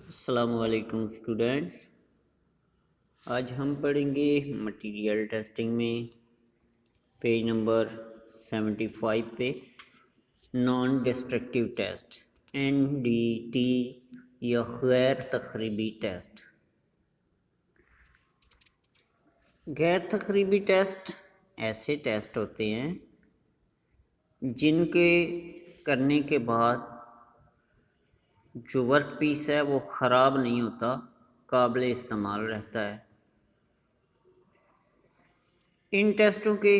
السلام علیکم اسٹوڈینٹس، آج ہم پڑھیں گے مٹیریل ٹیسٹنگ میں پیج نمبر 75 پہ نان ڈسٹرکٹیو ٹیسٹ NDT یا غیر تخریبی ٹیسٹ۔ غیر تخریبی ٹیسٹ ایسے ٹیسٹ ہوتے ہیں جن کے کرنے کے بعد جو ورک پیس ہے وہ خراب نہیں ہوتا، قابل استعمال رہتا ہے۔ ان ٹیسٹوں کے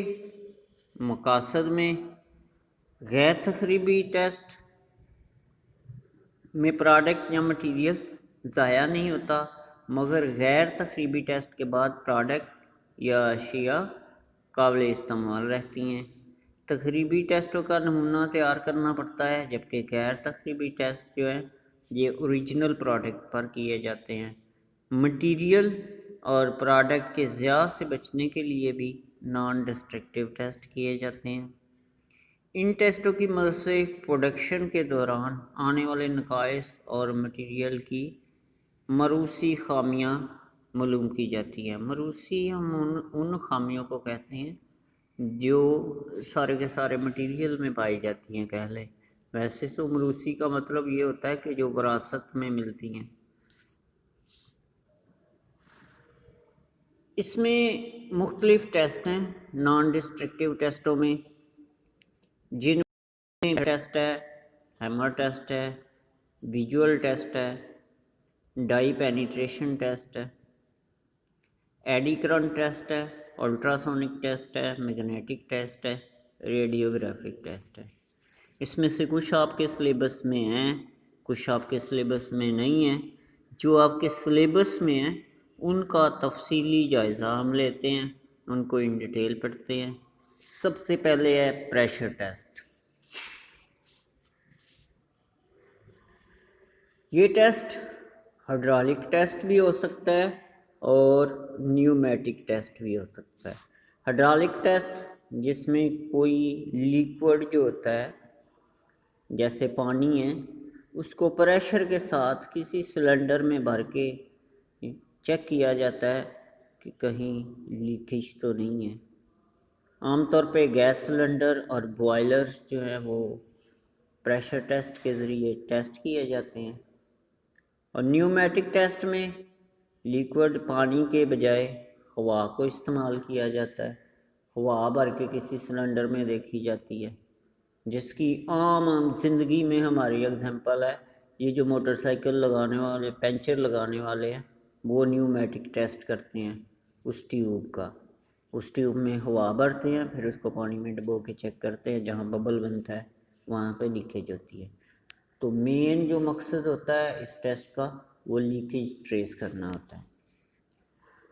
مقاصد میں غیر تخریبی ٹیسٹ میں پروڈکٹ یا مٹیریل ضائع نہیں ہوتا، مگر غیر تخریبی ٹیسٹ کے بعد پروڈکٹ یا اشیاء قابل استعمال رہتی ہیں۔ تخریبی ٹیسٹوں کا نمونہ تیار کرنا پڑتا ہے، جبکہ غیر تخریبی ٹیسٹ جو ہیں یہ اوریجنل پروڈکٹ پر کیے جاتے ہیں۔ مٹیریل اور پروڈکٹ کے ضیاع سے بچنے کے لیے بھی نان ڈسٹرکٹیو ٹیسٹ کیے جاتے ہیں۔ ان ٹیسٹوں کی مدد سے پروڈکشن کے دوران آنے والے نقائص اور مٹیریل کی موروثی خامیاں معلوم کی جاتی ہیں۔ موروثی ہم ان خامیوں کو کہتے ہیں جو سارے کے سارے مٹیریل میں پائی جاتی ہیں۔ کہہ لیں ویسے تو موروثی کا مطلب یہ ہوتا ہے کہ جو وراثت میں ملتی ہیں۔ اس میں مختلف ٹیسٹ ہیں نان ڈسٹرکٹیو ٹیسٹوں میں، جن میں ٹیسٹ ہے، ہیمر ٹیسٹ ہے، ویژول ٹیسٹ ہے، ڈائی پینیٹریشن ٹیسٹ ہے، ایڈی کرنٹ ٹیسٹ ہے، الٹراسونک ٹیسٹ ہے، میگنیٹک ٹیسٹ ہے، ریڈیوگرافک ٹیسٹ ہے۔ اس میں سے کچھ آپ کے سلیبس میں ہیں، کچھ آپ کے سلیبس میں نہیں ہیں۔ جو آپ کے سلیبس میں ہیں ان کا تفصیلی جائزہ ہم لیتے ہیں، ان کو ان ڈیٹیل پڑھتے ہیں۔ سب سے پہلے ہے پریشر ٹیسٹ۔ یہ ٹیسٹ ہائیڈرولک ٹیسٹ بھی ہو سکتا ہے اور نیومیٹک ٹیسٹ بھی ہو سکتا ہے۔ ہائیڈرولک ٹیسٹ جس میں کوئی لیکوڈ جو ہوتا ہے جیسے پانی ہے، اس کو پریشر کے ساتھ کسی سلنڈر میں بھر کے چیک کیا جاتا ہے کہ کہیں لیکیج تو نہیں ہے۔ عام طور پہ گیس سلنڈر اور بوائلرز جو ہیں وہ پریشر ٹیسٹ کے ذریعے ٹیسٹ کیے جاتے ہیں۔ اور نیومیٹک ٹیسٹ میں لیکوڈ پانی کے بجائے ہوا کو استعمال کیا جاتا ہے۔ ہوا بھر کے کسی سلنڈر میں دیکھی جاتی ہے، جس کی عام زندگی میں ہماری اگزامپل ہے یہ جو موٹر سائیکل لگانے والے، پنچر لگانے والے ہیں، وہ نیومیٹک ٹیسٹ کرتے ہیں اس ٹیوب کا۔ اس ٹیوب میں ہوا بھرتے ہیں، پھر اس کو پانی میں ڈبو کے چیک کرتے ہیں، جہاں ببل بنتا ہے وہاں پہ لیکیج ہوتی ہے۔ تو مین جو مقصد ہوتا ہے اس ٹیسٹ کا وہ لیکیج ٹریس کرنا ہوتا ہے۔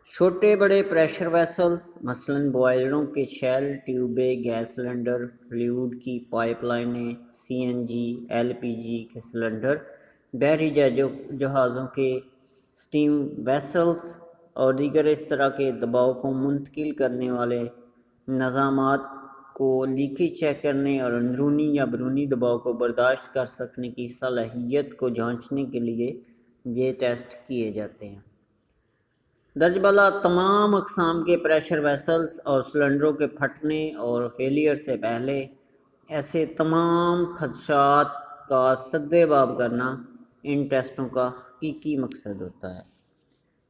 چھوٹے بڑے پریشر ویسلز مثلاً بوائلروں کے شیل ٹیوبیں، گیس سلنڈر، فلوئڈ کی پائپ لائنیں، CNG LPG کے سلنڈر، بحری جہازوں کے سٹیم ویسلز اور دیگر اس طرح کے دباؤ کو منتقل کرنے والے نظامات کو لیکیج چیک کرنے اور اندرونی یا بیرونی دباؤ کو برداشت کر سکنے کی صلاحیت کو جانچنے کے لیے یہ ٹیسٹ کیے جاتے ہیں۔ درج بالا تمام اقسام کے پریشر ویسلز اور سلنڈروں کے پھٹنے اور فیلئر سے پہلے ایسے تمام خدشات کا سدباب کرنا ان ٹیسٹوں کا حقیقی مقصد ہوتا ہے۔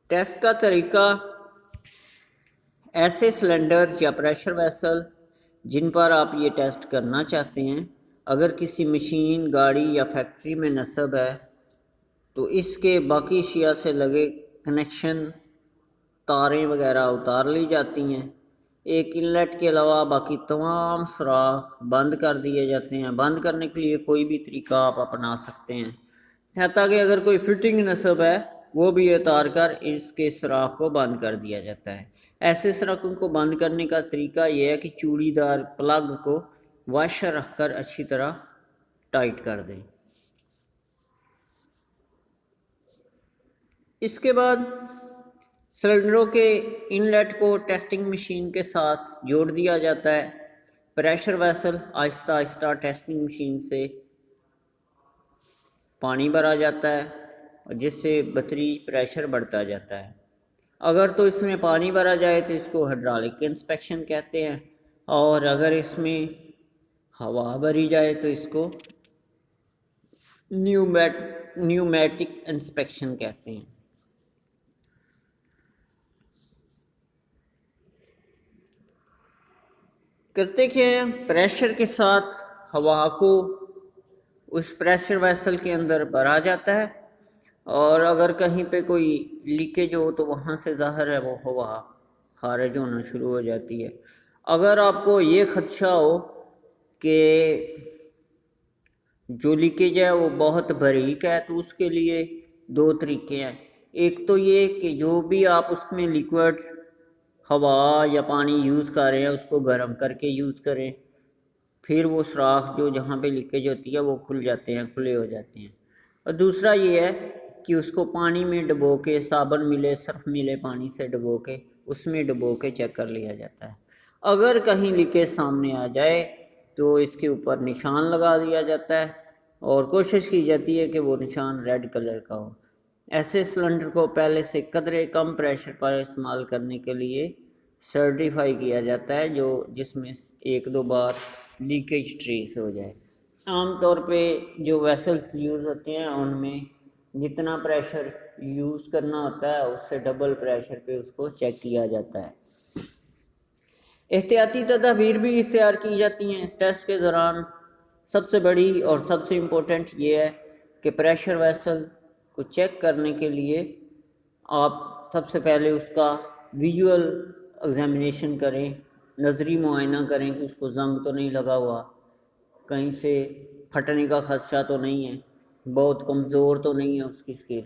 ٹیسٹ کا طریقہ: ایسے سلنڈر یا پریشر ویسل جن پر آپ یہ ٹیسٹ کرنا چاہتے ہیں اگر کسی مشین، گاڑی یا فیکٹری میں نصب ہے تو اس کے باقی اشیاء سے لگے کنیکشن، تاریں وغیرہ اتار لی جاتی ہیں۔ ایک انلیٹ کے علاوہ باقی تمام سوراخ بند کر دیے جاتے ہیں۔ بند کرنے کے لیے کوئی بھی طریقہ آپ اپنا سکتے ہیں، حتیٰ کہ اگر کوئی فٹنگ نصب ہے وہ بھی اتار کر اس کے سوراخ کو بند کر دیا جاتا ہے۔ ایسے سوراخوں کو بند کرنے کا طریقہ یہ ہے کہ چوڑی دار پلگ کو واشر رکھ کر اچھی طرح ٹائٹ کر دیں۔ اس کے بعد سلنڈروں کے انلیٹ کو ٹیسٹنگ مشین کے ساتھ جوڑ دیا جاتا ہے۔ پریشر ویسل آہستہ آہستہ ٹیسٹنگ مشین سے پانی بھرا جاتا ہے جس سے بطریج پریشر بڑھتا جاتا ہے۔ اگر تو اس میں پانی بھرا جائے تو اس کو ہائیڈرولک انسپیکشن کہتے ہیں، اور اگر اس میں ہوا بھری جائے تو اس کو نیومیٹک انسپیکشن کہتے ہیں۔ کرتے کیا ہیں، پریشر کے ساتھ ہوا کو اس پریشر ویسل کے اندر بھرا جاتا ہے، اور اگر کہیں پہ کوئی لیکیج ہو تو وہاں سے ظاہر ہے وہ ہوا خارج ہونا شروع ہو جاتی ہے۔ اگر آپ کو یہ خدشہ ہو کہ جو لیکیج ہے وہ بہت باریک ہے تو اس کے لیے دو طریقے ہیں۔ ایک تو یہ کہ جو بھی آپ اس میں لیکوڈ ہوا یا پانی یوز کر رہے ہیں اس کو گرم کر کے یوز کریں، پھر وہ سوراخ جو جہاں پہ لیکیج ہوتی ہے وہ کھلے ہو جاتے ہیں۔ اور دوسرا یہ ہے کہ اس کو پانی میں ڈبو کے، صابن ملے، سرف ملے، پانی سے ڈبو کے، اس میں ڈبو کے چیک کر لیا جاتا ہے۔ اگر کہیں لیکیج سامنے آ جائے تو اس کے اوپر نشان لگا دیا جاتا ہے، اور کوشش کی جاتی ہے کہ وہ نشان ریڈ کلر کا ہو۔ ایسے سلنڈر کو پہلے سے قدرے کم پریشر پر استعمال کرنے کے لیے سرٹیفائی کیا جاتا ہے، جس میں ایک دو بار لیکیج ٹریس ہو جائے۔ عام طور پہ جو ویسلس یوز ہوتے ہیں ان میں جتنا پریشر یوز کرنا ہوتا ہے اس سے ڈبل پریشر پہ اس کو چیک کیا جاتا ہے۔ احتیاطی تدابیر بھی اختیار کی جاتی ہیں اس ٹیسٹ کے دوران۔ سب سے بڑی اور سب سے امپورٹنٹ یہ ہے کہ پریشر ویسل کو چیک کرنے کے لیے آپ سب سے پہلے اس کا ویژول ایگزامینیشن کریں، نظری معائنہ کریں کہ اس کو زنگ تو نہیں لگا ہوا، کہیں سے پھٹنے کا خدشہ تو نہیں ہے، بہت کمزور تو نہیں ہے اس کی اسکیل،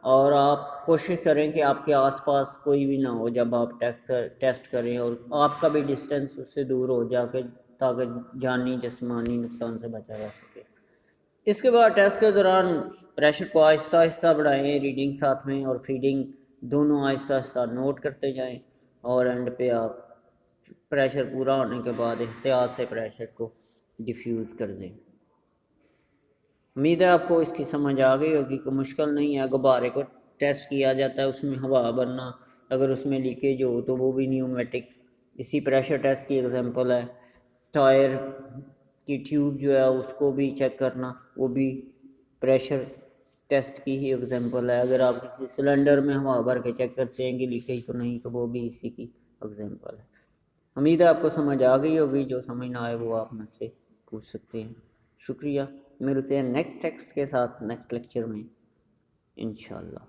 اور آپ کوشش کریں کہ آپ کے آس پاس کوئی بھی نہ ہو جب آپ ٹیسٹ کریں، اور آپ کا بھی ڈسٹینس اس سے دور ہو جا کے، تاکہ جانی جسمانی نقصان سے بچا جا سکے۔ اس کے بعد ٹیسٹ کے دوران پریشر کو آہستہ آہستہ بڑھائیں، ریڈنگ ساتھ میں اور فیڈنگ دونوں آہستہ آہستہ نوٹ کرتے جائیں، اور اینڈ پہ آپ پریشر پورا ہونے کے بعد احتیاط سے پریشر کو ڈیفیوز کر دیں۔ امید ہے آپ کو اس کی سمجھ آ گئی ہوگی کہ مشکل نہیں ہے۔ غبارے کو ٹیسٹ کیا جاتا ہے، اس میں ہوا بھرنا، اگر اس میں لیکیج ہو تو وہ بھی نیومیٹک اسی پریشر ٹیسٹ کی ایگزامپل ہے۔ ٹائر کی ٹیوب جو ہے اس کو بھی چیک کرنا، وہ بھی پریشر ٹیسٹ کی ہی ایگزامپل ہے۔ اگر آپ کسی سلنڈر میں ہوا بھر کے چیک کرتے ہیں کہ لیکیج تو نہیں، تو وہ بھی اسی کی ایگزامپل ہے۔ امید ہے آپ کو سمجھ آ گئی ہوگی، جو سمجھ نہ آئے وہ آپ مجھ سے پوچھ سکتے ہیں۔ شکریہ، ملتے ہیں نیکسٹ ٹیکسٹ کے ساتھ نیکسٹ لیکچر میں انشاءاللہ۔